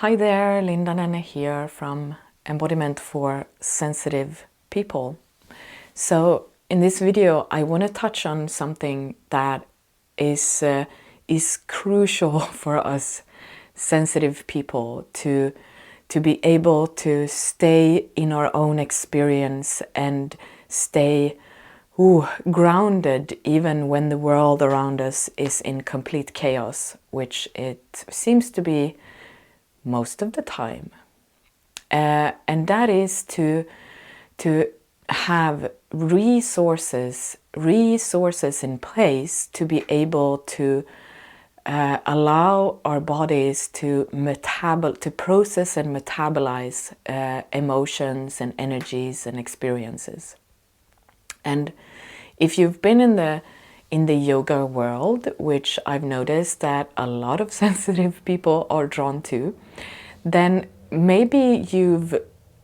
Hi there, Linda Nenne here from Embodiment for Sensitive People. So in this video I want to touch on something that is crucial for us sensitive people to be able to stay in our own experience and stay grounded even when the world around us is in complete chaos, which it seems to be most of the time. And that is to have resources in place to be able to allow our bodies to process and metabolize emotions and energies and experiences. And if you've been in the yoga world, which I've noticed that a lot of sensitive people are drawn to, then maybe you've,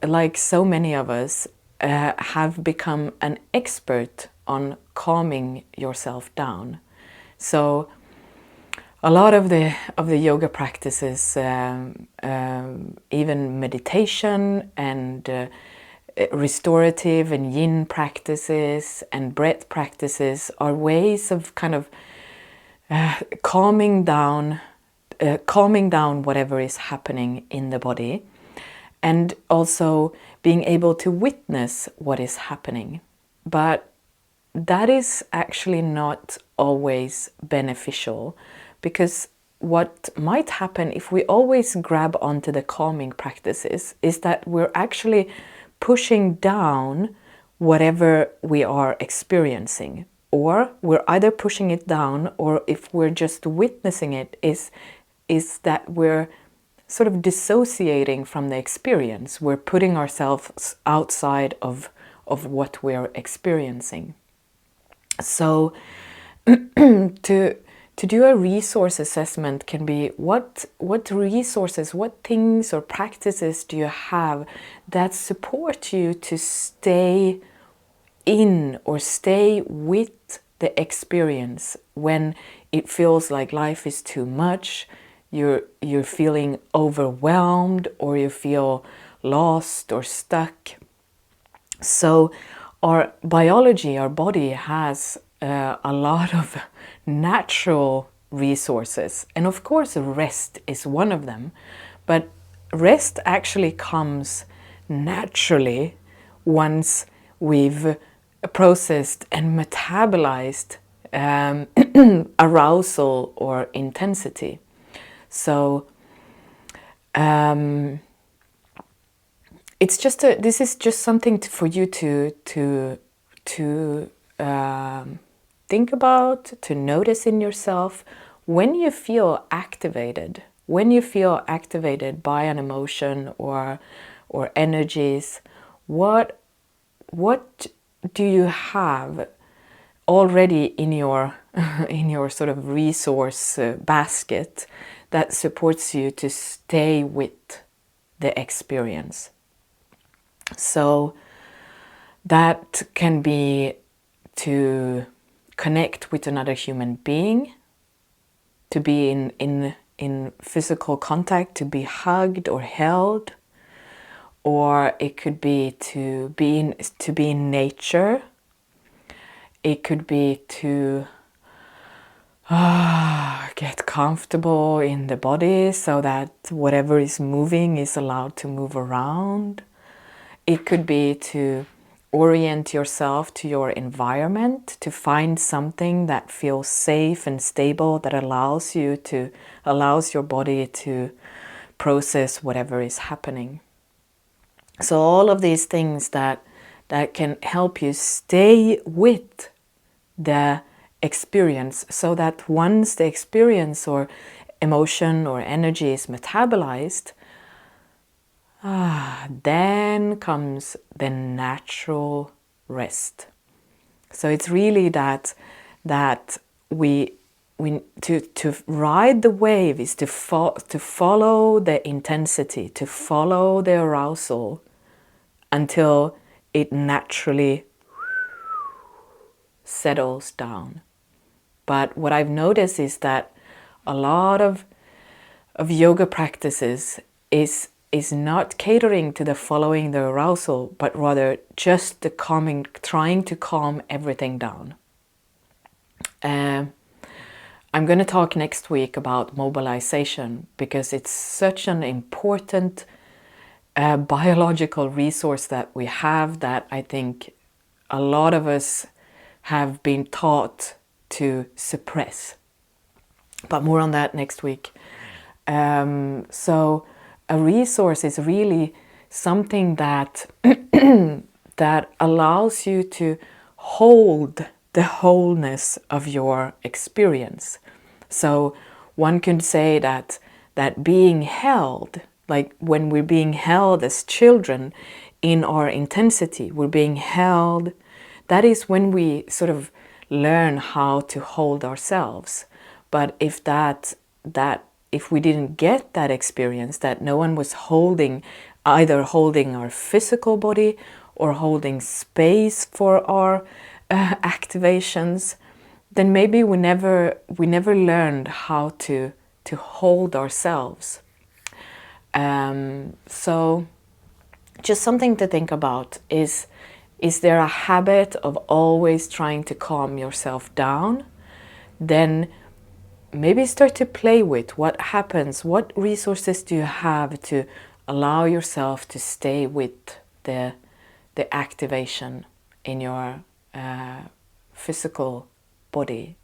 like so many of us, have become an expert on calming yourself down. So a lot of the yoga practices, even meditation and restorative and yin practices and breath practices, are ways of kind of calming down whatever is happening in the body, and also being able to witness what is happening. But that is actually not always beneficial, because what might happen if we always grab onto the calming practices is that we're actually pushing down whatever we are experiencing, or we're either pushing it down, or if we're just witnessing it, is that we're sort of dissociating from the experience. We're putting ourselves outside of what we're experiencing. So to do a resource assessment can be what resources, what things or practices do you have that support you to stay in or stay with the experience when it feels like life is too much, you're feeling overwhelmed, or you feel lost or stuck. So our biology, our body has a lot of natural resources, and of course rest is one of them, but rest actually comes naturally once we've processed and metabolized arousal or intensity. So it's just this is just something for you to think about, to notice in yourself when you feel activated. When you feel activated by an emotion or energies, what do you have already in your in your sort of resource basket that supports you to stay with the experience? So that can be to connect with another human being, to be in physical contact, to be hugged or held, or it could be to be in nature. It could be to get comfortable in the body so that whatever is moving is allowed to move around. It could be to orient yourself to your environment, to find something that feels safe and stable, that allows your body to process whatever is happening. So all of these things that can help you stay with the experience, so that once the experience or emotion or energy is metabolized, then comes the natural rest. So it's really that we to ride the wave is to follow the intensity, to follow the arousal until it naturally settles down. But what I've noticed is that a lot of yoga practices is not catering to the following the arousal, but rather just the calming, trying to calm everything down. I'm going to talk next week about mobilization, because it's such an important biological resource that we have, that I think a lot of us have been taught to suppress. But more on that next week. So a resource is really something that that allows you to hold the wholeness of your experience. So one could say that being held, like when we're being held as children in our intensity, we're being held, that is when we sort of learn how to hold ourselves. But if if we didn't get that experience, that no one was holding, either holding our physical body or holding space for our activations, then maybe we never learned how to hold ourselves. So just something to think about is there a habit of always trying to calm yourself down? Then maybe start to play with what happens. What resources do you have to allow yourself to stay with the activation in your physical body?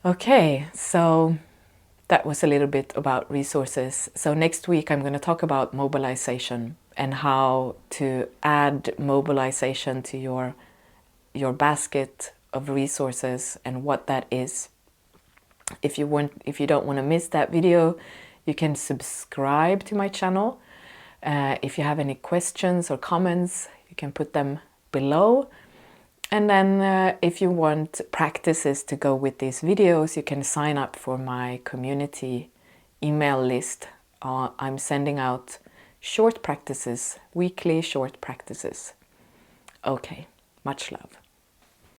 Okay, so that was a little bit about resources. So next week I'm going to talk about mobilization and how to add mobilization to your basket of resources and what that is. If you don't want to miss that video, you can subscribe to my channel. If you have any questions or comments, you can put them below. And then if you want practices to go with these videos, you can sign up for my community email list. I'm sending out short practices, weekly short practices. Okay, much love.